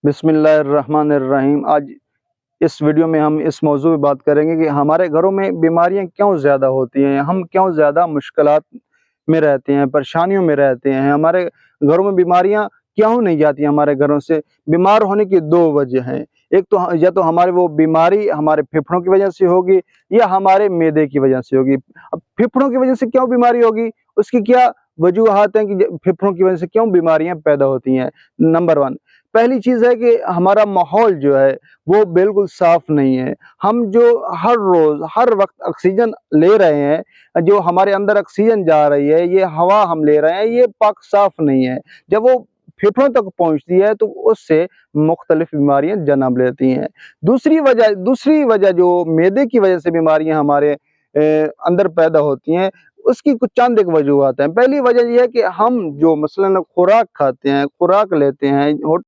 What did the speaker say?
बिस्मिल्लाहिर्रहमानिर्रहीम। आज इस वीडियो में हम इस मौजू पे बात करेंगे कि हमारे घरों में बीमारियां क्यों ज़्यादा होती हैं, हम क्यों ज़्यादा मुश्किलात में रहते हैं, परेशानियों में रहते हैं। हमारे घरों में बीमारियां क्यों नहीं जाती हमारे घरों से? बीमार होने की दो वजह हैं। एक तो या तो हमारे वो बीमारी हमारे फेफड़ों की वजह से होगी या हमारे मैदे की वजह से होगी। अब फेफड़ों की वजह से क्यों बीमारी होगी, उसकी क्या वजूहात हैं कि फेफड़ों की वजह से क्यों बीमारियां पैदा होती हैं? नंबर वन, पहली चीज़ है कि हमारा माहौल जो है वो बिल्कुल साफ़ नहीं है। हम जो हर रोज़ हर वक़्त ऑक्सीजन ले रहे हैं, जो हमारे अंदर ऑक्सीजन जा रही है, ये हवा हम ले रहे हैं, ये पाक साफ़ नहीं है। जब वो फेफड़ों तक पहुँचती है तो उससे मुख्तलिफ़ बीमारियाँ जन्म लेती हैं। दूसरी वजह जो मैदे की वजह से बीमारियाँ हमारे अंदर पैदा होती हैं, उसकी कुछ चंद एक वजूहात हैं। पहली वजह ये है कि हम जो मसलन खुराक खाते हैं, खुराक लेते हैं,